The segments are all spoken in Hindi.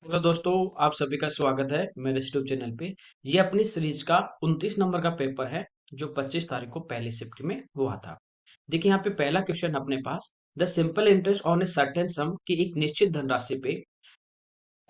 हेलो दोस्तों, आप सभी का स्वागत है मेरे यूट्यूब चैनल पे। ये अपनी सीरीज का 29 नंबर का पेपर है जो 25 तारीख को पहली शिफ्ट में हुआ था। देखिए यहाँ पे पहला क्वेश्चन अपने पास, the simple interest on a certain sum की एक निश्चित धनराशि पे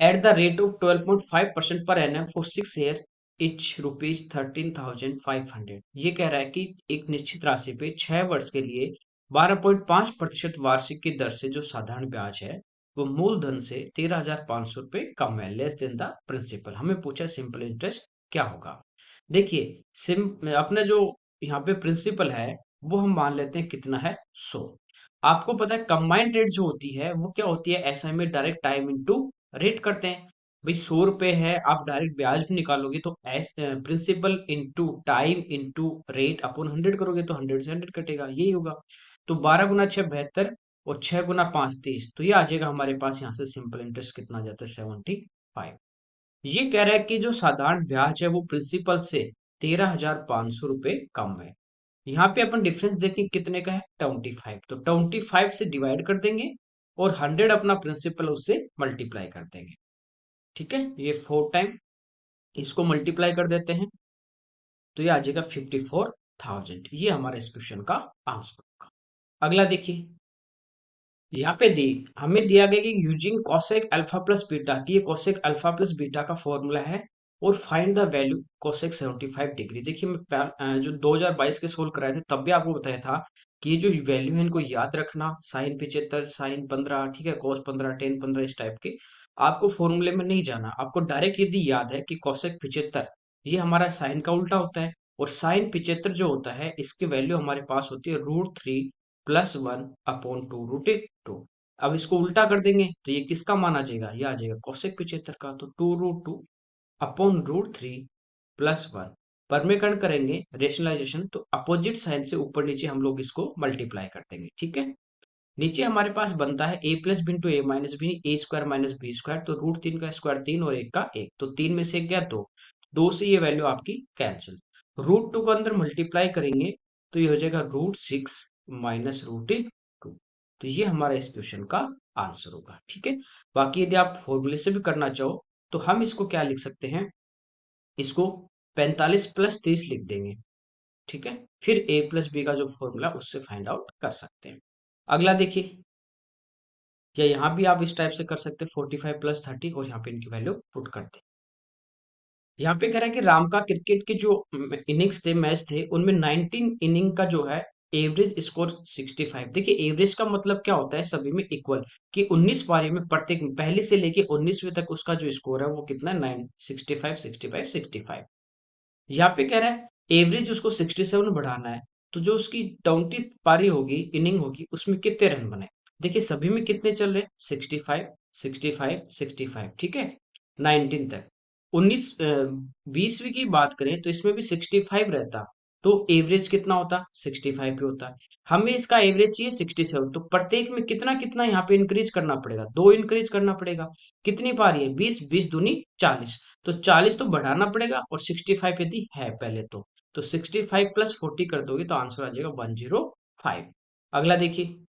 at the rate of 12.5% per annum for 6 year etch rupees 13,500। ये कह रहा है कि एक निश्चित राशि पे 6 वर्ष के लिए 12.5% वार्षिक की दर से जो साधारण ब्याज है वो मूलधन से 13,500 रुपये कम है, लेस देन द प्रिंसिपल। हमें पूछा सिंपल इंटरेस्ट क्या होगा। देखिए सिम अपने जो यहाँ पे प्रिंसिपल है वो हम मान लेते हैं कितना है, 100। आपको पता है कंबाइंड रेट जो होती है वो क्या होती है, ऐसा में डायरेक्ट टाइम इनटू रेट करते हैं। भाई 100 रुपए है, आप डायरेक्ट ब्याज भी निकालोगे तो principal into time into rate upon 100 करोगे तो 100 से 100 कटेगा, यही होगा। तो 12 गुना 6 72 और 6 गुना 5 30, तो ये आ जाएगा हमारे पास। यहाँ से सिंपल इंटरेस्ट कितना आ जाता है, 75। ये कह रहा है कि जो साधारण ब्याज है वो प्रिंसिपल से 13,500 रुपये कम है। यहाँ पे अपन डिफरेंस देखें कितने का है, 25। तो 25 से डिवाइड कर देंगे और 100 अपना प्रिंसिपल उससे मल्टीप्लाई कर देंगे। ठीक है, ये 4 टाइम इसको मल्टीप्लाई कर देते हैं तो ये आ जाएगा 54,000। ये हमारे इस क्वेश्चन का आंसर होगा। अगला देखिए, यहाँ पे दी हमें दिया गया कि using cosec alpha plus beta, की ये कोसेक अल्फा प्लस बीटा का फॉर्मूला है और find the value cosec 75 degree. देखिए मैं जो 2022 के सोल्व कराए थे तब भी आपको बताया था कि ये जो वैल्यू है इनको याद रखना, साइन 75 साइन 15, ठीक है, कॉस 15 टेन 15 इस टाइप के। आपको फॉर्मूले में नहीं जाना, आपको डायरेक्ट यदि याद है कि कोसेक 75 ये हमारा साइन का उल्टा होता है और साइन 75 जो होता है इसकी वैल्यू हमारे पास होती है √3 +1/√2। अब इसको उल्टा कर देंगे तो ये किसका मान आ जाएगा, ये आ जाएगा कोसेक 75 का। तो 2√2/√3 +1। परमीकरण करेंगे रेशनलाइजेशन तो अपोजिट साइन से ऊपर नीचे हम लोग इसको मल्टीप्लाई कर देंगे। ठीक है, नीचे हमारे पास बनता है a plus B into A minus B, A square minus B square. तो √3 का स्क्वायर 3 और 1 का 1, तो 3 में से 1 गया 2, 2 से ये वैल्यू आपकी कैंसिल। √2 को अंदर मल्टीप्लाई करेंगे तो ये हो जाएगा √6 माइनस √2। तो ये हमारा इस क्वेश्चन का आंसर होगा। ठीक है, बाकी यदि आप फॉर्मूले से भी करना चाहो तो हम इसको क्या लिख सकते हैं, इसको 45 + 30 लिख देंगे। ठीक है, फिर a प्लस बी का जो फॉर्मूला उससे फाइंड आउट कर सकते हैं। अगला देखिए, या यहाँ भी आप इस टाइप से कर सकते हैं 45 + 30 और यहाँ पे इनकी वैल्यू पुट कर दें। यहाँ पे कह रहा है कि राम का क्रिकेट के जो इनिंग्स थे, मैच थे, उनमें 19 इनिंग का जो है एवरेज स्कोर 65। देखिए एवरेज का मतलब क्या होता है, सभी में इक्वल, कि 19 पारी में प्रत्येक पहले से लेके 19वीं तक उसका जो स्कोर है वो कितना है, 9 65 65 65। यहाँ पे कह रहा है एवरेज उसको 67 बढ़ाना है, तो जो उसकी 20 पारी होगी, इनिंग होगी, उसमें कितने रन बने। देखिए सभी में कितने चल रहे हैं, 65 65 65, ठीक है, 19 तक। 20वीं की बात करें तो इसमें भी 65 रहता, तो एवरेज कितना होता, 65 पे होता। हमें इसका एवरेज चाहिए 67, तो प्रत्येक में कितना कितना यहाँ पे इंक्रीज करना पड़ेगा, 2 इंक्रीज करना पड़ेगा। कितनी पारी है, 20, 20 दूनी 40, तो 40 तो बढ़ाना पड़ेगा और 65 यदि है पहले तो 65 + 40 कर दोगे तो आंसर आ जाएगा 105। अगला देखिए,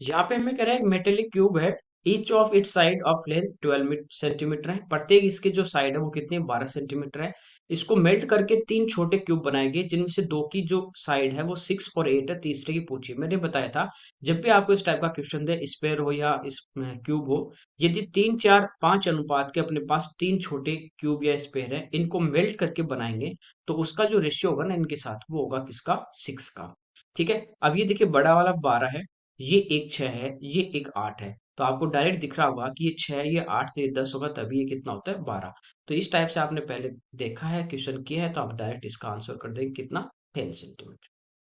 यहाँ पे हमें कह रहा है एक मेटेलिक क्यूब है, each of its side of length 12 centimetre है, प्रत्येक इसके जो साइड है वो कितनी 12 सेंटीमीटर है। इसको मेल्ट करके 3 छोटे क्यूब बनाए गए जिनमें से 2 की जो साइड है वो 6 और 8 है, तीसरे की पूछिए। मैंने बताया था जब भी आपको इस टाइप का क्वेश्चन दे, स्पेयर हो या इस क्यूब हो, यदि 3 4 5 अनुपात के अपने पास 3 छोटे क्यूब या स्पेयर है, इनको मेल्ट करके बनाएंगे तो उसका जो रेशियो होगा ना इनके साथ वो होगा किसका, 6 का। ठीक है, अब ये देखिए बड़ा वाला 12 है, ये एक 6 है, ये एक 8 है, तो आपको डायरेक्ट दिख रहा होगा कि ये 6 ये 8 तो ये 10 होगा, तभी ये कितना होता है, 12। तो इस टाइप से आपने पहले देखा है, क्वेश्चन किया है, तो आप डायरेक्ट इसका आंसर कर देंगे कितना, 10 सेंटीमीटर।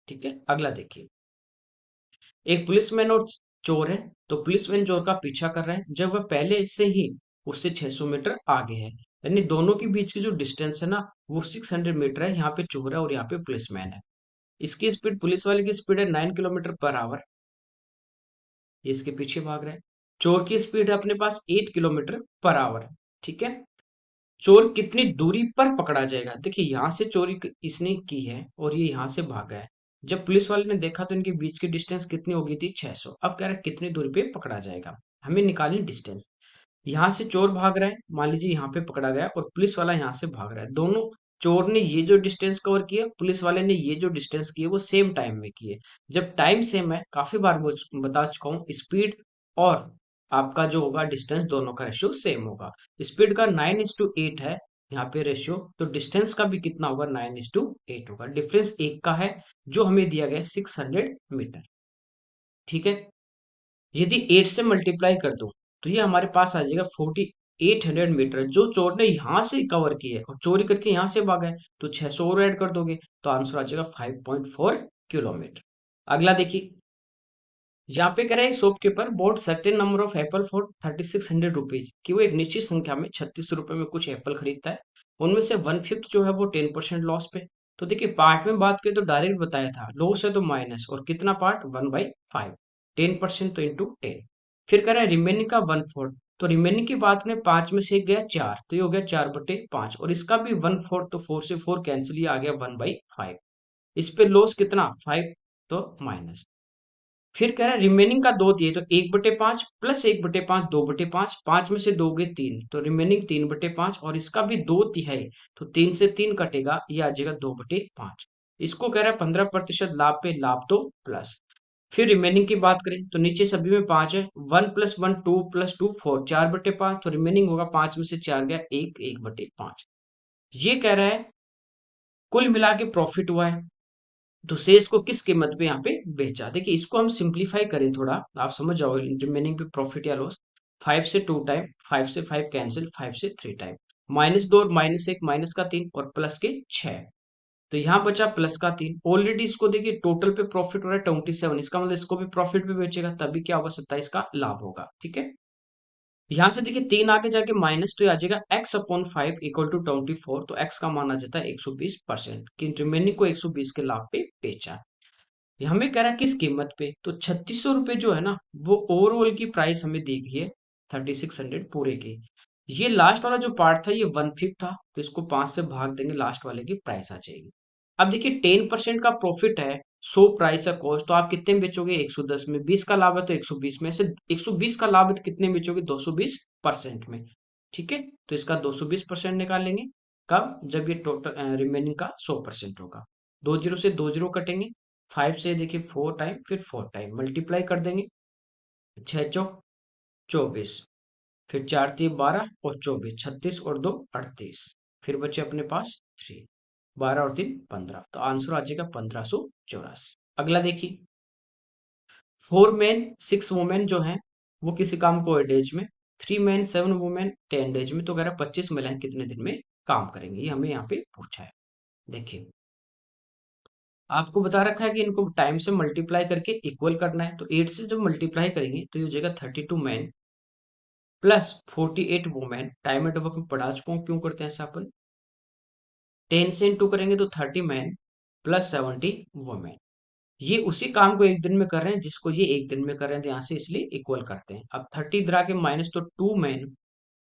ठीक है, अगला देखिए, एक पुलिसमैन और चोर है, तो पुलिसमैन चोर का पीछा कर रहा है जब वह पहले से ही उससे 600 मीटर आगे है, यानी दोनों के बीच की जो डिस्टेंस है ना वो 600 मीटर है। यहाँ पे चोर है और यहाँ पे पुलिसमैन है। इसकी स्पीड, पुलिस वाले की स्पीड है 9 किलोमीटर पर आवर, ये इसके पीछे भाग रहा है। चोर की स्पीड है अपने पास 8 किलोमीटर पर आवर। ठीक है, चोर कितनी दूरी पर पकड़ा जाएगा। देखिए यहाँ से चोरी इसने की है और ये यहाँ से भागा है, जब पुलिस वाले ने देखा तो इनके बीच की डिस्टेंस कितनी हो गई थी, 600। अब कह रहा है कितनी दूरी पे पकड़ा जाएगा, हमें निकालनी डिस्टेंस। यहाँ से चोर भाग रहा है, मान लीजिए यहाँ पे पकड़ा गया और पुलिस वाला यहाँ से भाग रहा है। दोनों, चोर ने ये जो डिस्टेंस कवर किया, पुलिस वाले ने ये जो डिस्टेंस किए, वो सेम टाइम में किए। जब टाइम सेम है, काफी बार वो बता चुका हूँ, स्पीड और आपका जो होगा डिस्टेंस, दोनों का रेशियो सेम होगा। स्पीड का 9:8 है यहाँ पे रेशियो, तो डिस्टेंस का भी कितना होगा, 9:8 होगा। डिफरेंस एक का है, जो हमें दिया गया है 600 मीटर। ठीक है, यदि 8 से मल्टीप्लाई कर दूं तो ये हमारे पास आ जाएगा 4800 मीटर, जो चोर ने यहाँ से कवर किया है और चोरी करके यहाँ से भागा है। तो 600 और ऐड कर दोगे तो आंसर आ जाएगा 5.4 किलोमीटर। अगला देखिए, यहाँ पे कह रहा है shopkeeper bot certain number of Apple for 3600 rupees, कि वो एक निश्चित संख्या में 36 रुपए में कुछ एप्पल खरीदता है। उनमें से 1/5 जो है वो 10% लॉस पे। तो देखिए, पार्ट में बात करें तो डायरेक्ट बताया था, लॉस है तो माइनस, और कितना पार्ट, 1/5, 10% तो इंटू 10। फिर कह रहा है रिमेनिंग का 1/4, तो रिमेनिंग की बात करें, 5 में से एक गया 4, तो ये हो गया 4/5, और इसका भी 1/4, तो 4 से 4 कैंसिल, ये आ गया 1/5। इस पे लॉस कितना, 5, तो माइनस। फिर कह रहा है रिमेनिंग का 2 दिए, तो 1/5 प्लस 1/5, 2/5, 5 में से 2 गए 3, तो रिमेनिंग 3/5, और इसका भी 2/3, तो 3 से 3 कटेगा, ये आ जाएगा 2/5। इसको कह रहा है 15% लाभ पे लाभ दो प्लस। फिर रिमेनिंग की बात करें तो नीचे सभी में 5 है, 1 + 1 2 + 2 4, 4/5, तो रिमेनिंग होगा, 5 में से 4 गया 1, 1/5। ये कह रहा है कुल मिला के प्रॉफिट हुआ है, तो शेष को किस कीमत पे यहाँ पे बेचा। देखिए, इसको हम सिंप्लीफाई करें थोड़ा, आप समझ जाओगे रिमेनिंग पे प्रॉफिट या लॉस। 5 से 2 टाइम, 5 से 5 कैंसिल, 5 से 3 टाइम, -2 और -1, माइनस का 3 और प्लस के 6, तो यहाँ बचा प्लस का 3। ऑलरेडी इसको देखिए टोटल पे प्रॉफिट हो रहा है 27, इसका मतलब इसको भी प्रॉफिट पे बेचेगा, तभी क्या होगा, 27 का लाभ होगा। ठीक है, यहाँ से देखिए 3 आगे जाके माइनस, तो ये आ जाएगा x/5 इक्वल टू 24, तो x का मान आ जाता है 120%, कि रिमेनिंग को 120 के लाभ पे बेचा। ये हमें कह रहा है किस कीमत पे, तो 3600 रुपये जो है ना, वो ओवरऑल की प्राइस हमें दी गई है, 3600 पूरे की। ये लास्ट वाला जो पार्ट था, ये 1/5 था, तो इसको 5 से भाग देंगे, लास्ट वाले की प्राइस आ जाएगी। अब देखिए 10% का प्रॉफिट है, 100 प्राइस है कॉस्ट, तो आप कितने में बेचोगे, 110 में। 20 का लाभ है तो 120 में से, 120 का लाभ है तो कितने में बेचोगे, 220% में। ठीक है, तो इसका 220% निकाल लेंगे, कब, जब ये टोटल रिमेनिंग का 100% होगा। 2 जीरो से 2 जीरो कटेंगे, 5 से देखिए 4 टाइम, फिर 4 टाइम मल्टीप्लाई कर देंगे, 6 चौक 24, फिर 4 3 12 और 24, 36 और 2 38, फिर बचे अपने पास 3, 12 और 3 15, तो आंसर आ जाएगा 1584। अगला देखिए, 4 मैन 6 वुमेन जो हैं, वो किसी काम को 8 डेज में, 3 मैन 7 वुमेन 10 डेज में, तो कह रहा है 25 महिलाएं कितने दिन में काम करेंगी, ये हमें यहाँ पे पूछा है। देखिए, आपको बता रखा है कि इनको टाइम से मल्टीप्लाई करके इक्वल करना है, तो 8 से जब मल्टीप्लाई करेंगे तो ये हो जाएगा 32 man plus 48 women. Time at work में पढ़ा चुका हूँ, क्यों करते हैं ऐसा अपन। 10 से इंटू करेंगे तो 30 मैन प्लस 70 वुमेन। ये उसी काम को एक दिन में कर रहे हैं जिसको ये एक दिन में कर रहे हैं, तो यहाँ से इसलिए इक्वल करते हैं। अब 30 इधर आके माइनस, तो 2 मैन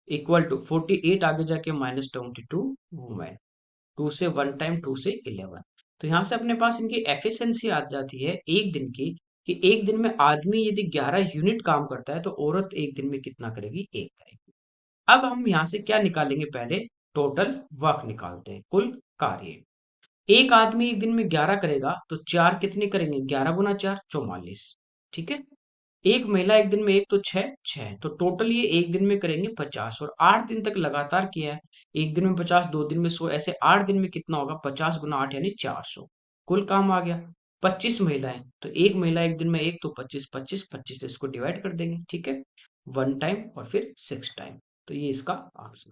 इक्वल टू 48 आगे जाके -22 वुमेन। 2 से 1 टाइम, 2 से 11, तो यहाँ से अपने पास इनकी एफिशिएंसी आ जाती है एक दिन की, कि एक दिन में आदमी यदि 11 यूनिट काम करता है तो औरत एक दिन में कितना करेगी, एक करेगी। अब हम यहाँ से क्या निकालेंगे, पहले टोटल वर्क निकालते हैं, कुल कार्य। एक आदमी एक दिन में 11 करेगा, तो 4 कितने करेंगे, 11 गुना 4 44। ठीक है, एक महिला एक दिन में एक, तो 6 6, तो टोटल ये एक दिन में करेंगे 50, और 8 दिन तक लगातार किया है। एक दिन में 50, 2 दिन में 100, ऐसे 8 दिन में कितना होगा, 50 गुना 8 यानी 400। कुल काम आ गया। 25 महिलाएं, तो एक महिला एक दिन में एक, तो 25 25 25 से इसको डिवाइड कर देंगे। ठीक है, 1 टाइम और फिर 6 टाइम, तो ये इसका आंसर।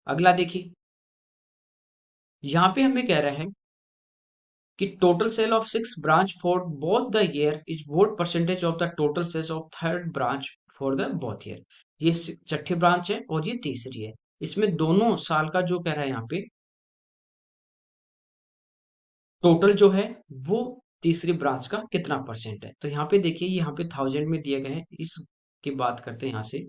अगला देखिए, यहाँ पे हमें कह रहे हैं कि total sale of 6 branch for both the year is what percentage of the total sales of third branch for the both year. ये छठी ब्रांच है और ये तीसरी है, इसमें दोनों साल का जो कह रहा है यहाँ पे टोटल जो है, वो तीसरी ब्रांच का कितना परसेंट है। तो यहाँ पे देखिए, यहाँ पे 1000 में दिए गए हैं, इसकी बात करते हैं यहाँ से।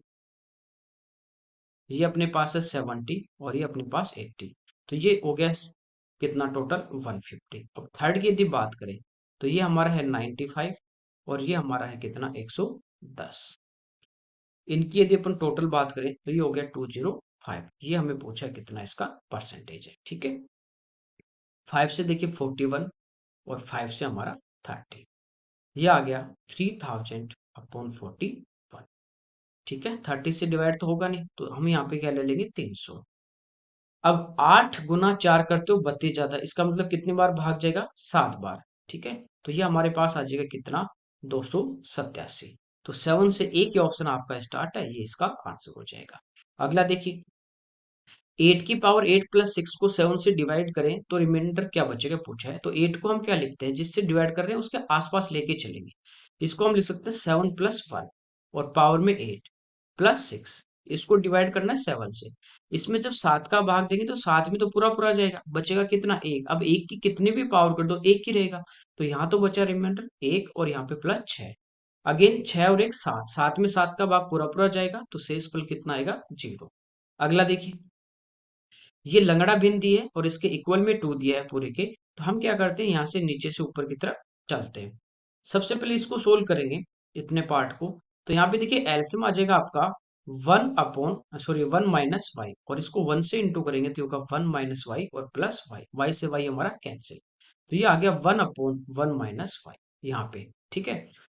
ये अपने पास है 70 और ये अपने पास 80, तो ये हो गया कितना टोटल, 150। अब थर्ड की यदि बात करें तो ये हमारा है 95 और ये हमारा है कितना, 110। इनकी यदि अपन टोटल बात करें तो ये हो गया 205। ये हमें पूछा कितना इसका परसेंटेज है, ठीक है। 5 से देखिए 41 और 5 से हमारा 30। ये आ गया 3000 अपॉन 41, ठीक है। 30 से डिवाइड तो होगा नहीं, तो हम यहाँ पे क्या ले लेंगे 300। अब 8 गुना 4 करते हो 32 ज्यादा, इसका मतलब कितनी बार भाग जाएगा, 7 बार, ठीक है। तो ये हमारे पास आ जाएगा कितना, 287। तो 7 से एक ही ऑप्शन आपका स्टार्ट है, ये इसका आंसर हो जाएगा। अगला देखिए, 8 की पावर 8 प्लस 6 को 7 से डिवाइड करें तो रिमाइंडर क्या बचेगा पूछा है। तो 8 को हम क्या लिखते हैं, जिससे डिवाइड कर रहे हैं उसके आसपास लेके चलेंगे। इसको हम लिख सकते हैं 7 प्लस 1 और पावर में 8 प्लस 6। इसको डिवाइड करना है 7 से। इसमें जब 7 का भाग देंगे तो 7 में तो पूरा पूरा जाएगा, बचेगा कितना, 1। अब 1 की कितनी भी पावर कर दो 1 ही रहेगा। तो यहाँ तो बचा रिमाइंडर 1 और यहाँ पे प्लस 6। अगेन 6 और 1 7, 7 में 7 का भाग पूरा पूरा जाएगा, तो शेष फल कितना आएगा, 0। अगला देखिए, ये लंगड़ा भिन्न दिए है और इसके इक्वल में 2 दिया है पूरे के। तो हम क्या करते हैं, यहाँ से नीचे से ऊपर की तरफ चलते हैं। सबसे पहले इसको सोल्व करेंगे, इतने पार्ट को। तो यहाँ पे देखिए एलसीएम आ जाएगा आपका 1 और इसको 1 से इंटू करेंगे तो होगा 1 - y और प्लस y से y हमारा कैंसिल। तो ये आ गया 1/1 - y यहाँ पे, ठीक है।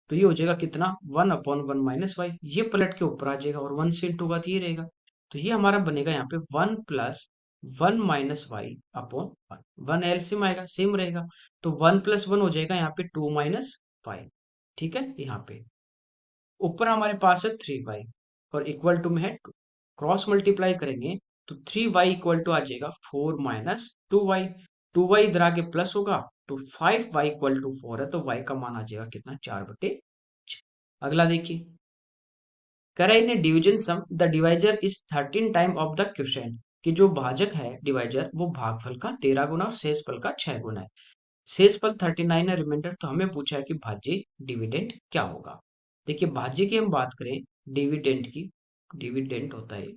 तो ये हो जाएगा कितना, 1/1 - y। ये पलट के ऊपर आ जाएगा और 1 से इंटू का तो ये रहेगा। तो ये हमारा बनेगा यहाँ पे 1 + 1 - y/1। 1 एलसीएम आएगा, सेम रहेगा। तो 1 + 1 हो जाएगा यहाँ पे 2 - 5, ठीक है। यहाँ पे ऊपर हमारे पास है 3y और इक्वल टू में है 2। क्रॉस मल्टीप्लाई करेंगे तो 3y इक्वल टू आ जाएगा 4 - 2y। 2y इधर आके प्लस होगा, तो 5y इक्वल टू 4 है, तो y का मान आ जाएगा कितना, 4/6। अगला देखिए, कह रहा है in division sum the divisor is 13 time of the question, कि जो भाजक है डिवाइजर वो भागफल का 13 गुना और शेषफल का 6 गुना है। शेषफल 39 है रिमाइंडर, तो हमें पूछा है कि भाज्य डिविडेंड क्या होगा। देखिए भाज्य की हम बात करें, डिविडेंड की, डिविडेंड होता है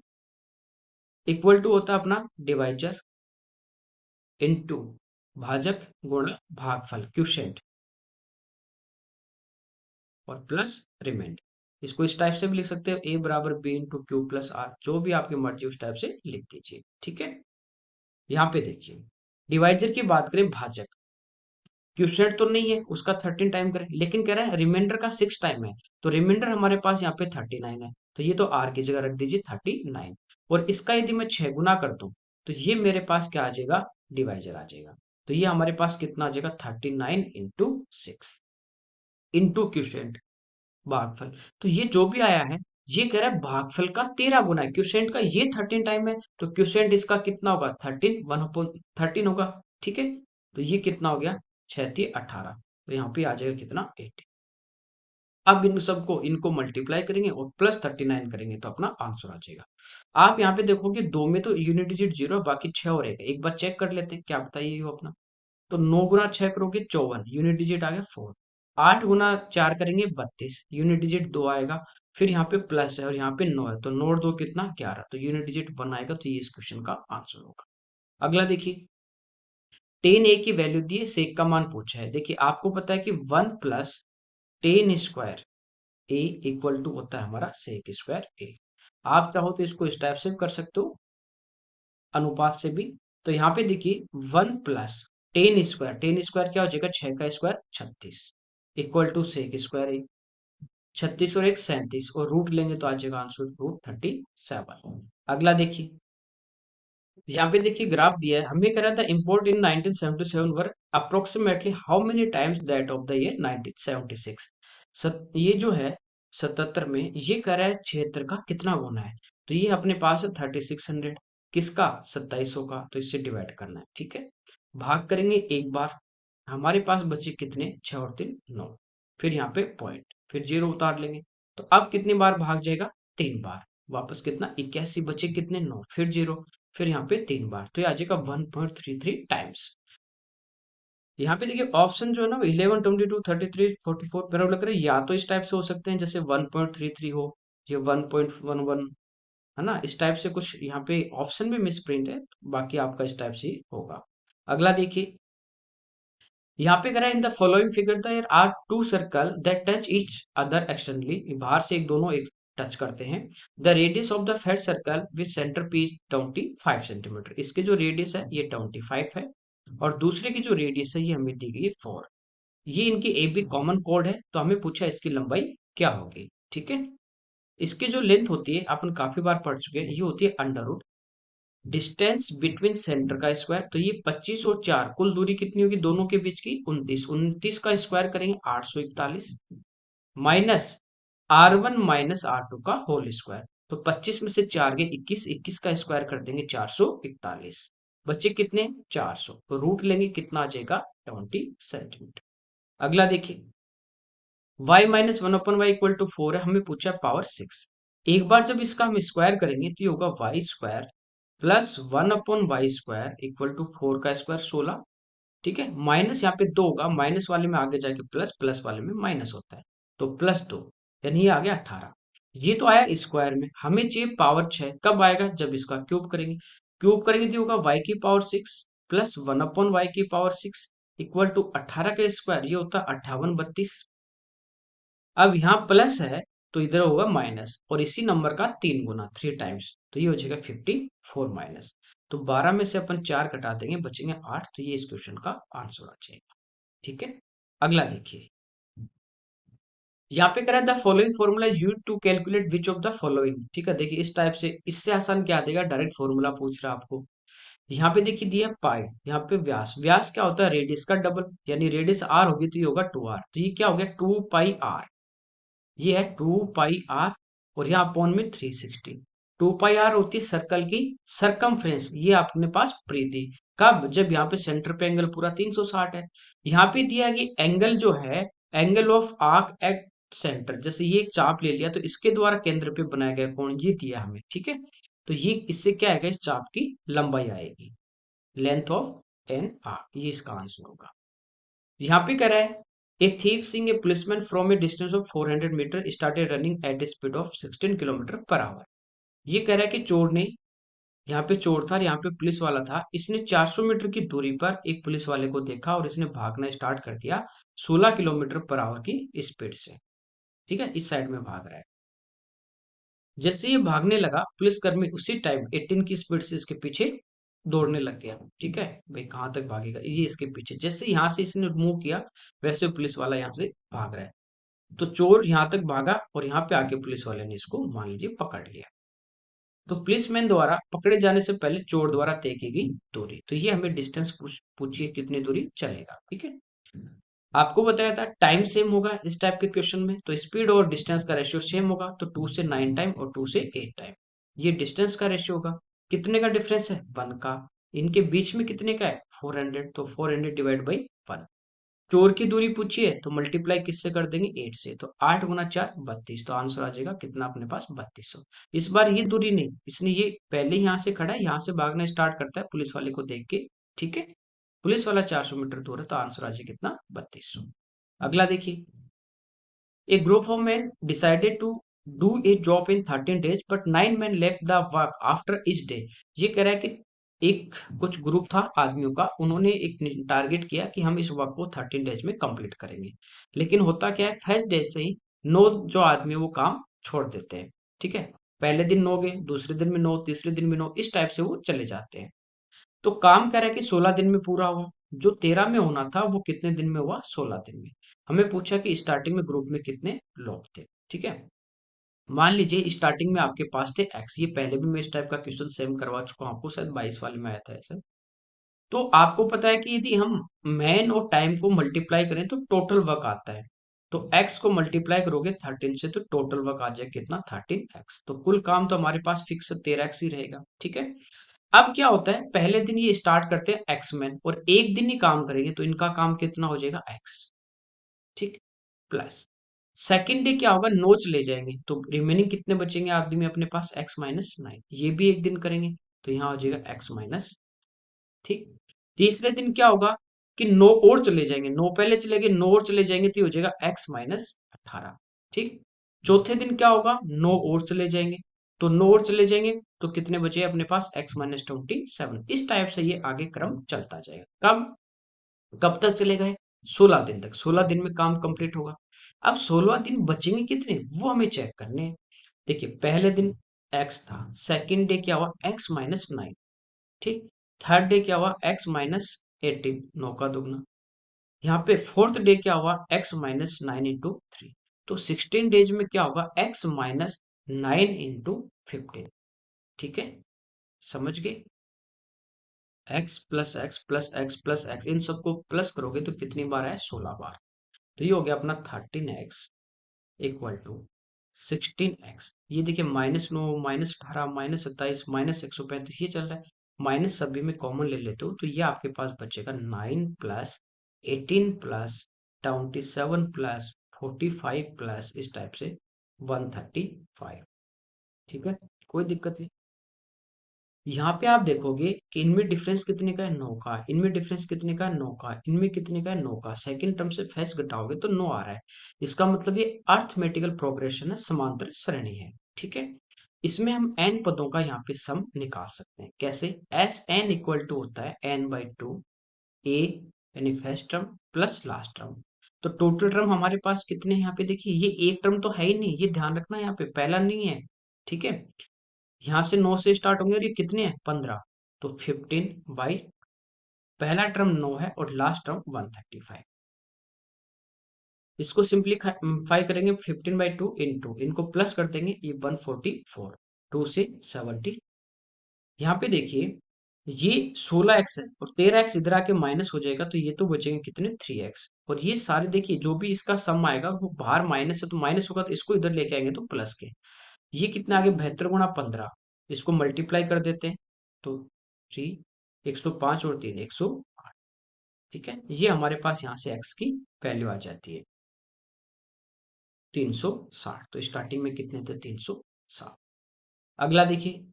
इक्वल टू होता है अपना डिवाइजर इनटू भाजक गुणा भागफल क्वोशिएंट और प्लस रिमाइंडर। इसको इस टाइप से भी लिख सकते हो, a = b × q + r, जो भी आपकी मर्जी उस टाइप से लिख दीजिए, ठीक है। यहाँ पे देखिए, डिवाइजर की बात करें भाजक, क्यूसेट तो नहीं है उसका 13 टाइम करें, लेकिन कह रहा है रिमाइंडर का 6 टाइम है। तो रिमाइंडर हमारे पास यहाँ पे 39 है, तो ये तो आर की जगह रख दीजिए 39। और इसका यदि मैं 6 गुना कर दूं तो ये मेरे पास क्या आ जाएगा, डिवाइजर आ जाएगा। तो ये हमारे पास कितना आ जाएगा, 39 × 6 इंटू क्यूसेंट भागफल। तो ये जो भी आया है, ये कह रहा है भागफल का 13 गुना है, क्यूसेंट का ये 13 टाइम है, तो क्यूसेंट इसका कितना होगा, 13, 1/13 होगा, ठीक है। तो ये कितना हो गया, 6×3 = 18। तो यहाँ पे आ जाएगा कितना, 8। अब इन सबको इनको मल्टीप्लाई करेंगे और प्लस 39 करेंगे तो अपना आंसर आ जाएगा। आप यहाँ पे देखोगे दो में तो यूनिट डिजिट 0 है, बाकी 6 और 1 है। एक बार चेक कर लेते हैं, क्या बताइए हो अपना। तो 9 गुना 6 करोगे 54, यूनिट डिजिट आ गया 4। 8 गुना 4 करेंगे 32, यूनिट डिजिट 2 आएगा। फिर यहाँ पे प्लस है और यहाँ पे 9 है, तो 9 और 2 कितना, 11, तो यूनिट डिजिट 1 आएगा। तो ये इस क्वेश्चन का आंसर होगा। अगला देखिए, 10a की वैल्यू दी है, सेक का मान पूछा है। देखिए आपको पता है कि 1 + 10² a इक्वल टू होता है हमारा sec² a। आप चाहो तो इसको इस टाइप से भी कर सकते हो, अनुपात से भी। तो यहाँ पे देखिए 1 + 10², 10² क्या हो जाएगा, 6 का square 36 equal to sec² a। 36 और 1 37, और रूट लेंगे तो आ जाएगा आंसर √37। अगला देखिए, यहाँ पे देखिए ग्राफ दिया है, हमें कह रहा था import in 1977 were approximately how many times that of the year 1976। ये जो है 77 में, ये कह रहा है 76 का कितना गुना है। तो ये अपने पास है 3600, किसका, 2700 का, तो इससे डिवाइड करना है, ठीक है। भाग करेंगे एक बार, हमारे पास बचे कितने, 6 और 3 9। फिर यहाँ पे पॉइंट, फिर 0 उतार लेंगे। तो अब कितनी बार भाग जाएगा, 3 बार। वापस कितना, 81 बचे कितने, 9, फिर 0, फिर यहाँ पे 3 बार, तो ये आ जाएगा 1.33 टाइम्स। यहाँ पे देखिए ऑप्शन जो है ना 11, 22, 33, 44 मेरा लग रहा है या तो इस टाइप से हो सकते हैं, जैसे 1.33 हो, ये 1.11 है ना, इस टाइप से कुछ यहाँ पे ऑप्शन में मिस प्रिंट है। बाकी आपका इस टाइप से ही होगा। अगला देखिए, यहाँ पे कह रहा है in the following figure there are two circle that touch each other externally, बाहर से एक दोनों एक टच करते हैं। The radius of the fed circle with centre P is 25 centimetre. इसके जो रेडियस है ये 25 है और दूसरे की जो रेडियस है ये हमें दी गई है 4। ये इनकी ए बी कॉमन कोड है, तो हमें पूछा इसकी लंबाई क्या होगी। ठीक है, इसकी जो लेंथ होती है अपन काफी बार पढ़ चुके हैं, ये होती है under root distance between centre का स्क्वायर। तो ये 25 और 4 कुल दूरी कितनी होगी दोनों के बीच की 29। 29 का स्क्वायर करेंगे 841 माइनस R1 माइनस R2 का होल स्क्वायर। तो 25 में से 4 गए 21, 21 का स्क्वायर कर देंगे 441। बच्चे कितने 400, तो रूट लेंगे कितना आ जाएगा 20 सेंटीमीटर। अगला देखिए y माइनस 1/y = 4 है, हमें पूछा पावर 6। एक बार जब इसका हम स्क्वायर करेंगे तो ये होगा Y square plus 1/y² equal to 4 का स्क्वायर 16। ठीक है, माइनस यहाँ पे 2 होगा, माइनस वाले में आगे जाके प्लस, प्लस वाले में माइनस होता है, तो +2 यानी ये आ गया 18। ये तो आया स्क्वायर में, हमें चाहिए पावर 6। कब आएगा जब इसका क्यूब करेंगे। क्यूब करेंगे तो होगा y⁴ plus 1/y⁴ equal to 18 का स्क्वायर, ये होता है 58 32। अब यहाँ प्लस है तो इधर होगा माइनस, और इसी नंबर का 3 गुना 3 टाइम्स, तो ये हो जाएगा 54 माइनस। तो 12 में से अपन 4 घटा देंगे, बचेंगे 8। तो ये इस क्वेश्चन का आंसर आ जाएगा। ठीक है, अगला देखिए यहाँ पे करा the following formula use to calculate which of the following. ठीक है, देखिए इस टाइप से, इससे आसान क्या देगा, डायरेक्ट फॉर्मूला पूछ रहा है आपको। यहाँ पे देखिए दिया पाई, यहाँ पे व्यास, व्यास क्या होता है रेडियस का डबल, यानी रेडियस आर होगी तो ये होगा 2r, तो ये क्या हो गया 2πr। ये है 2πr और यहाँ अपॉन में 360। 2πr होती है सर्कल की सरकमफ्रेंस, ये अपने पास परिधि। कब, जब यहाँ पे सेंटर पे एंगल पूरा 360 है। यहाँ पे दिया कि एंगल जो है angle of arc at centre, जैसे ये एक चाप ले लिया तो इसके द्वारा केंद्र पे बनाया गया कोण ये दिया हमें। ठीक है, तो ये इससे क्या आएगा, इस चाप की लंबाई आएगी, लेंथ ऑफ एन आर्क, ये इसका आंसर होगा। यहाँ पे कह रहा है a thief seeing a policeman from a distance of 400 metre started running at a speed of 16 kilometre per hour. ये कह रहा है कि चोर ने, यहाँ पे चोर था, यहाँ पे पुलिस वाला था, इसने 400 मीटर की दूरी पर एक पुलिस वाले को देखा और इसने भागना स्टार्ट कर दिया 16 किलोमीटर पर आवर की स्पीड से। ठीक है, इस साइड में भाग रहा है। जैसे ये भागने लगा पुलिसकर्मी उसी टाइम 18 की स्पीड से इसके पीछे दौड़ने लग गया। ठीक है, भाई कहाँ तक भागेगा, ये इसके पीछे, जैसे यहाँ से इसने मूव किया वैसे पुलिस वाला यहाँ से भाग रहा है। तो चोर यहाँ तक भागा और यहाँ पे आके पुलिस वाले ने इसको मान लीजिए पकड़ लिया। तो पुलिसमैन द्वारा पकड़े जाने से पहले चोर द्वारा तय की गई दूरी, तो ये हमें डिस्टेंस पूछिए कितनी दूरी चलेगा। ठीक है, आपको बताया था टाइम सेम होगा इस टाइप के क्वेश्चन में, तो स्पीड और डिस्टेंस का रेशियो सेम होगा, तो 2 से 9 टाइम और 2 से 8 टाइम। ये डिस्टेंस का रेशियो होगा, कितने का डिफरेंस है 1 का, इनके बीच में कितने का है 400, तो 400 डिवाइड बाई 1। चोर की दूरी पूछी है तो मल्टीप्लाई किससे कर देंगे 8 से, तो 8 गुना 4 32, तो आंसर आ जाएगा कितना अपने पास 3200। इस बार ये दूरी नहीं, इसने ये पहले यहाँ से खड़ा है, यहाँ से भागना स्टार्ट करता है पुलिस वाले को देख के। ठीक है, पुलिस वाला 400 मीटर दूर है, तो आंसर आ जाएगा कितना 3200। अगला देखिए A group of men decided to do a job in 13 days, but 9 men left the work after each day. ये कह रहा है कि एक कुछ ग्रुप था आदमियों का, उन्होंने एक टारगेट किया कि हम इस वर्क को 13 डेज में कंप्लीट करेंगे, लेकिन होता क्या है फर्स्ट डे से ही 9 जो आदमी वो काम छोड़ देते हैं। ठीक है, पहले दिन 9 गए, दूसरे दिन में 9, तीसरे दिन में 9, इस टाइप से वो चले जाते हैं। तो काम कह रहा है कि 16 दिन में पूरा हुआ, जो 13 में होना था वो कितने दिन में हुआ 16 दिन में। हमें पूछा कि स्टार्टिंग में ग्रुप में कितने लोग थे। ठीक है, मान लीजिए स्टार्टिंग में आपके पास थे एक्स, ये पहले भी मैं इस टाइप का क्वेश्चन सेम करवा चुका हूँ आपको, शायद 22 वाले में आया था ऐसा। तो आपको पता है कि यदि हम मैन और टाइम को मल्टीप्लाई करें तो टोटल वर्क आता है। तो एक्स को मल्टीप्लाई करोगे 13 से तो टोटल वर्क आ जाएगा कितना 13x, तो कुल काम तो हमारे पास फिक्स 13x ही रहेगा। ठीक है, अब क्या होता है पहले दिन ये स्टार्ट करते हैं एक्स मैन और एक दिन ही काम करेंगे, तो इनका काम कितना हो जाएगा एक्स। ठीक, प्लस सेकेंड डे क्या होगा 9 चले जाएंगे, तो रिमेनिंग कितने बचेंगे आदमी अपने पास x-9, ये भी एक दिन करेंगे, तो यहाँ हो जाएगा x-। ठीक, तीसरे दिन क्या होगा कि 9 और चले जाएंगे, 9 पहले चले गए 9 और चले जाएंगे, तो ये हो जाएगा x-18। ठीक, चौथे दिन क्या होगा 9 और चले जाएंगे, तो 9 और चले जाएंगे तो कितने बचे अपने पास x-27। इस टाइप से ये आगे क्रम चलता जाएगा। कब कब तक चलेगा ये 16 दिन तक, 16 दिन में काम कंप्लीट होगा। अब 16 दिन बचेंगे कितने वो हमें चेक करने हैं। देखिए पहले दिन x था, सेकंड डे क्या हुआ x-9, ठीक। थर्ड डे क्या हुआ x-18, 9 का दुगना। यहाँ पे फोर्थ डे क्या हुआ x-9 इंटू 3, तो 16 डेज में क्या होगा x-9 इंटू 15, ठीक है। समझ गए? x plus x plus x plus x, इन सबको प्लस करोगे तो कितनी बार है 16 बार। तो ये हो गया अपना 13x इक्वल टू 16x। ये देखिए -9 -18 -27 -135 ये चल रहा है, माइनस सभी में कॉमन ले लेते हो तो ये आपके पास बचेगा 9 प्लस 18 प्लस 27 प्लस 45 प्लस इस टाइप से 135, ठीक है। कोई दिक्कत नहीं। यहाँ पे आप देखोगे कि इनमें डिफरेंस कितने का है 9 का, इनमें डिफरेंस कितने का है 9 का, इनमें कितने का है 9 का। सेकंड टर्म से फेस घटाओगे तो 9 आ रहा है। इसका मतलब ये अर्थमेटिकल प्रोग्रेशन है, समांतर श्रेणी है, ठीक है। इसमें हम n पदों का यहाँ पे सम निकाल सकते हैं। कैसे? एस एन इक्वल टू होता है n/2 a यानी first term plus last term. तो टोटल टर्म हमारे पास कितने हैं यहाँ पे देखिए, ये एक टर्म तो है ही नहीं, ये ध्यान रखना, यहाँ पे पहला नहीं है, ठीक है। यहाँ से 9 से स्टार्ट होंगे और ये कितने हैं 15, तो 15/, पहला टर्म 9 है और लास्ट टर्म 135। इसको सिंप्लीफाई करेंगे 15/2 इंटू, इनको प्लस कर देंगे, ये 144, 2 से 70। यहाँ पे देखिए ये 16x है और 13x इधर आके माइनस हो जाएगा, तो ये तो बचेंगे कितने 3x। और ये सारे देखिए जो भी इसका सम आएगा वो बाहर माइनस है, तो माइनस होगा तो इसको इधर लेके आएंगे तो प्लस के। ये कितना आगे 72 × 15, इसको मल्टीप्लाई कर देते हैं तो 3, 105 और 3 108, ठीक है। ये हमारे पास यहाँ से x की वैल्यू आ जाती है 360। तो स्टार्टिंग में कितने थे 360। अगला देखिए,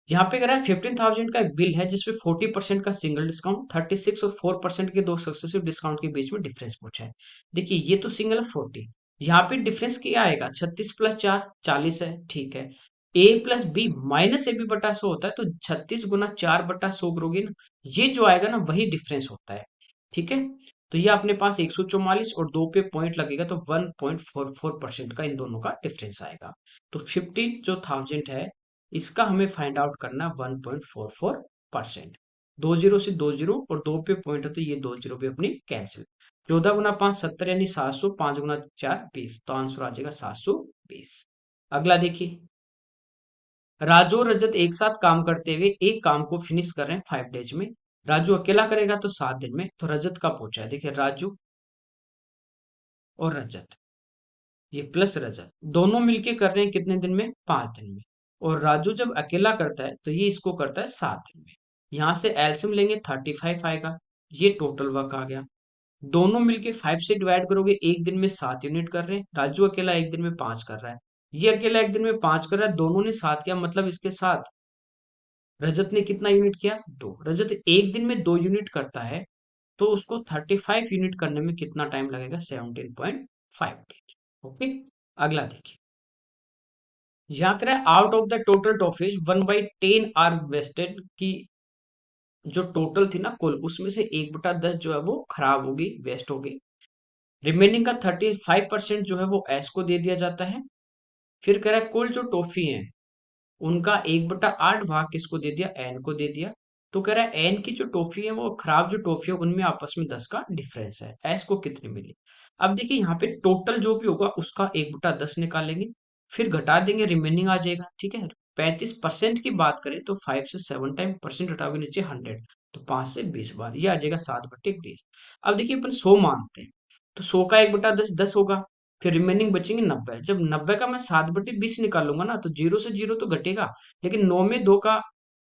यहाँ पे कह रहा है 15,000 का एक बिल है जिसपे 40% का सिंगल डिस्काउंट, 36 और 4% के दो सक्सेसिव डिस्काउंट के बीच में डिफरेंस पूछा है। देखिए ये तो सिंगल है 40, यहाँ पे डिफरेंस क्या आएगा 36 प्लस 4 40 है, ठीक है। A plus B minus A B बटा 100 होता है, तो 36 गुना 4/100 करोगे ना, ये जो आएगा ना वही डिफरेंस होता है, ठीक है। तो ये अपने पास 144 और 2 पे पॉइंट लगेगा तो 1.44% का इन दोनों का डिफरेंस आएगा। तो 15 जो थाउजेंड है इसका हमें फाइंड आउट करना 1.44%। 2 जीरो से 2 जीरो और 2 पे पॉइंट है तो ये 2 जीरो भी अपनी कैंसिल। 14 × 5 70 यानी 700, 5 × 4 20, तो आंसर आ जाएगा 720। अगला देखिए, राजू और रजत एक साथ काम करते हुए एक काम को फिनिश कर रहे हैं 5 डेज में। राजू अकेला करेगा तो 7 दिन में। तो रजत का पूछा है, देखिए राजू और रजत, ये प्लस रजत दोनों मिलके कर रहे हैं कितने दिन में 5 दिन में। और राजू जब अकेला करता है तो ये इसको करता है 7 दिन में। यहां से एलसीएम लेंगे 35 आएगा, ये टोटल वर्क आ गया। दोनों मिलके 5 से डिवाइड करोगे, एक दिन में 7 यूनिट कर रहे हैं, राजू अकेला एक दिन में 5 कर रहा है। ये अकेला एक दिन में 5 कर रहा है, दोनों ने 7 किया, मतलब इसके साथ रजत ने कितना यूनिट किया 2। रजत एक दिन में 2 यूनिट करता है तो उसको 35 यूनिट करने में कितना टाइम लगेगा 17.5 डेज। ओके। अगला देखिए, यहाँ कह रहा है out of the total toffees 1/10 are wasted की, जो टोटल थी ना कुल, उसमें से 1/10 जो है वो खराब होगी, वेस्ट होगी। रिमेनिंग का 35% जो है वो एस को दे दिया जाता है। फिर कह रहा है कुल जो टॉफी है उनका 1/8 भाग किसको दे दिया एन को दे दिया। तो कह रहा है एन की जो टॉफी है वो खराब जो टॉफी है उनमें आपस में 10 का डिफरेंस है, एस को कितनी मिली। अब देखिए यहाँ पे टोटल जो भी होगा उसका 1/10 निकालेंगे, फिर घटा देंगे रिमेनिंग आ जाएगा, ठीक है। 35% की बात करें तो 5 से 7 टाइम परसेंट हटाओगे नीचे 100, तो 5 से 20 बार ये आ जाएगा 7/20। अब देखिए अपन 100 मानते हैं तो 100 का 1/10 10 होगा, फिर रिमेनिंग बचेंगे 90। जब 90 का मैं 7/20 निकालूंगा ना तो जीरो से जीरो तो घटेगा, लेकिन 9 में 2 का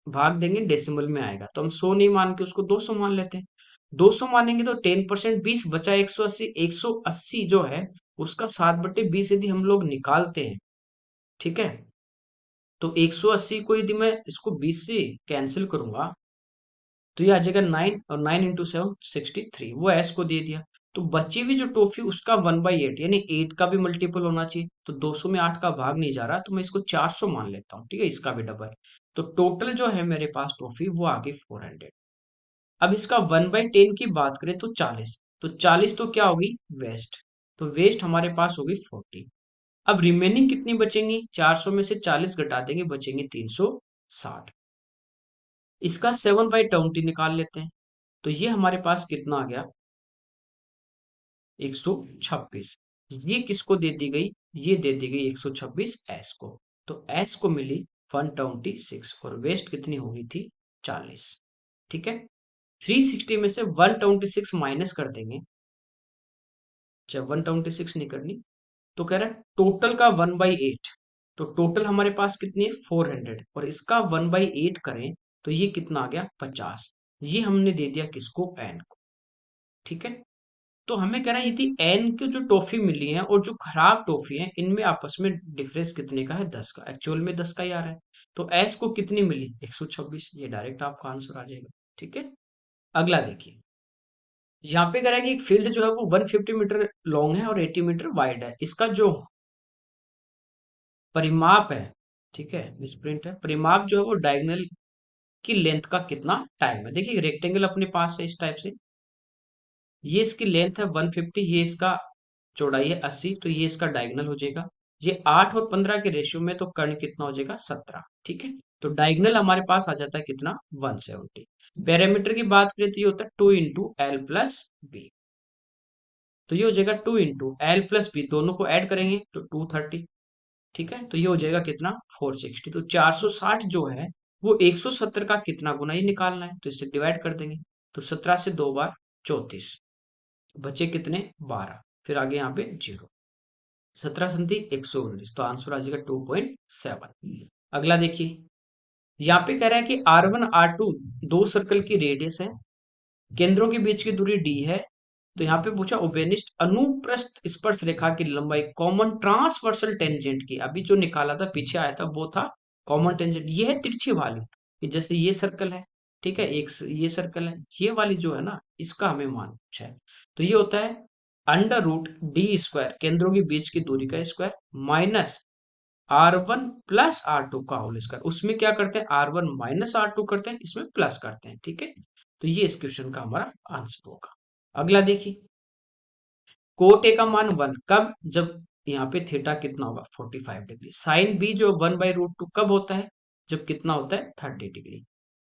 भाग देंगे डेसिमल में आएगा, तो हम 100 नहीं मान के उसको 200 मान लेते हैं। 200 मानेंगे तो 10% 20 बचा 180, 180 जो है उसका 7/20 यदि हम लोग निकालते हैं, ठीक है। तो 180 को यदि मैं इसको 20 से कैंसिल करूंगा तो ये आ जाएगा 9, और 9 इंटू 7 63, वो एस को दे दिया। तो बची हुई जो टॉफी उसका 1/8 यानी 8 का भी मल्टीपल होना चाहिए, तो 200 में 8 का भाग नहीं जा रहा तो मैं इसको 400 मान लेता हूँ, ठीक है, इसका भी डबल। तो टोटल जो है मेरे पास टॉफी वो आ गई 400। अब इसका 1/10 की बात करें तो 40, तो 40 तो क्या होगी वेस्ट, तो वेस्ट हमारे पास होगी 40। अब रिमेनिंग कितनी बचेंगी? 400 में से 40 घटा देंगे, बचेंगे 360। इसका 7/20 निकाल लेते हैं। तो ये हमारे पास कितना आ गया? 126। ये किसको दे दी गई? ये दे दी गई 126 एस को। तो एस को मिली 126 और वेस्ट कितनी हो गई थी? 40। ठीक है। 360 में से 126 माइनस कर देंगे। जब 126 नहीं करनी, तो कह रहा है टोटल का 1/8। तो टोटल हमारे पास कितनी है? 400। और इसका 1/8 करें तो ये कितना आ गया? 50। ये हमने दे दिया किसको? एन को। ठीक है। तो हमें कह रहा है यदि एन की जो टॉफी मिली है और जो खराब टॉफी है, इनमें आपस में डिफरेंस कितने का है? 10 का। एक्चुअल में 10 का ही आ रहा है। तो एस को कितनी मिली? 126। ये डायरेक्ट आपका आंसर आ जाएगा। ठीक है। अगला देखिए। यहाँ पे कह रहा है कि एक फील्ड जो है वो 150 मीटर लॉन्ग है और 80 मीटर वाइड है। इसका जो परिमाप है, ठीक है, मिसप्रिंट है, परिमाप जो है वो डायगोनल की लेंथ का कितना टाइम है? देखिए रेक्टेंगल अपने पास है इस टाइप से। ये इसकी लेंथ है 150, ये इसका चौड़ाई है 80, तो ये इसका डायगोनल हो जाएगा। ये 8 और 15 के रेशियो में, तो कर्ण कितना हो जाएगा? 17। ठीक है। तो डायगोनल हमारे पास आ जाता है कितना? 170। पैरामीटर की बात करें तो ये होता है 2 इंटू एल प्लस बी। तो ये हो जाएगा 2 इंटू एल प्लस बी, दोनों को ऐड करेंगे तो 230। ठीक है। तो ये हो जाएगा कितना? 460। तो 460 जो है वो 170 का कितना गुना, ये निकालना है। तो इससे डिवाइड कर देंगे। तो 17 से 2 बार 34, बचे कितने? 12। फिर आगे यहाँ पे 0। 17 × 119, तो आंसर आ जाएगा 2.7। अगला देखिए। यहाँ पे कह रहा है कि R1 R2 दो सर्कल की रेडियस है, केंद्रों के बीच की दूरी d है। तो यहाँ पे पूछा उभयनिष्ठ अनुप्रस्थ स्पर्श रेखा की लंबाई कॉमन ट्रांसवर्सल टेंजेंट की। अभी जो निकाला था, पीछे आया था, वो था कॉमन टेंजेंट। ये है तिरछी वाली, कि जैसे ये सर्कल है, ठीक है, ये सर्कल है, ये वाली जो है ना, इसका हमें मान पूछा है। तो ये होता है √d², केंद्रों के बीच की दूरी का square, minus R1 plus R2 का होल स्क्वायर। उसमें क्या करते हैं? R1 माइनस R2 करते हैं, इसमें प्लस करते हैं। ठीक है। तो ये इस क्वेश्चन का हमारा आंसर होगा। अगला देखिए। कोट ए का मान 1 कब? जब यहाँ पे थीटा कितना होगा? 45 डिग्री। साइन बी जो 1/√2 कब होता है? जब कितना होता है? 30 डिग्री।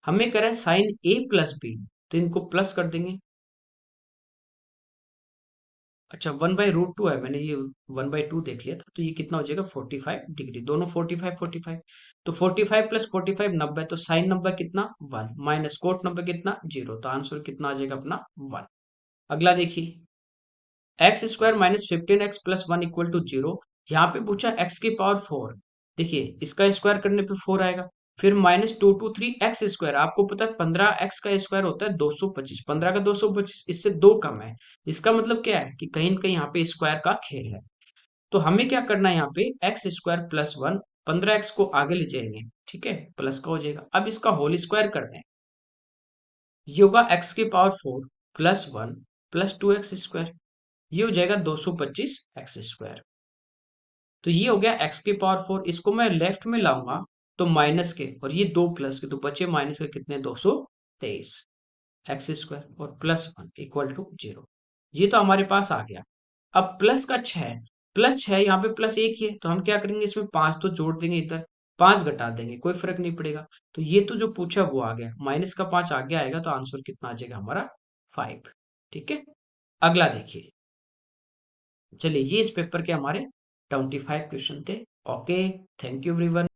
हमें कह रहा है साइन ए प्लस बी, तो इनको प्लस कर देंगे। अच्छा, 1/√2 है, मैंने ये 1/2 देख लिया था। तो ये कितना हो जाएगा? 45 डिग्री। दोनों 45 45। तो 45 प्लस 45 90। तो साइन 90 कितना? 1, माइनस कोट 90 कितना? 0। तो आंसर कितना आ जाएगा अपना? 1। अगला देखिए। x² minus 15x plus 1 equal to 0। यहाँ पे पूछा x⁴। देखिए इसका स्क्वायर करने पे 4 आएगा। फिर -2 to 3 x²। आपको पता है 15x का स्क्वायर होता है 225। 15 का 225, इससे 2 कम है। इसका मतलब क्या है? कि कहीं न कहीं यहाँ पे स्क्वायर का खेल है। तो हमें क्या करना है? यहाँ पे x² प्लस 1, 15x को आगे ले जाएंगे, ठीक है, प्लस का हो जाएगा। अब इसका होल स्क्वायर करते हैं। ये होगा x⁴ प्लस 1 प्लस 2x²। ये हो जाएगा 225 x²। तो ये हो गया x⁴। इसको मैं लेफ्ट में लाऊंगा तो माइनस के, और ये दो प्लस के, तो बचे माइनस के कितने? 223 x² और प्लस 1 इक्वल टू 0। ये तो हमारे पास आ गया। अब प्लस का 6, प्लस 6, यहाँ पे प्लस 1 ही है, तो हम क्या करेंगे? इसमें 5 तो जोड़ देंगे, इधर 5 घटा देंगे, कोई फर्क नहीं पड़ेगा। तो ये तो जो पूछा वो आ गया, माइनस का 5 आगे आएगा, तो आंसर कितना आ जाएगा हमारा? 5। ठीक है। अगला देखिए। चलिए, ये इस पेपर के हमारे 25 क्वेश्चन थे। Okay, thank you everyone.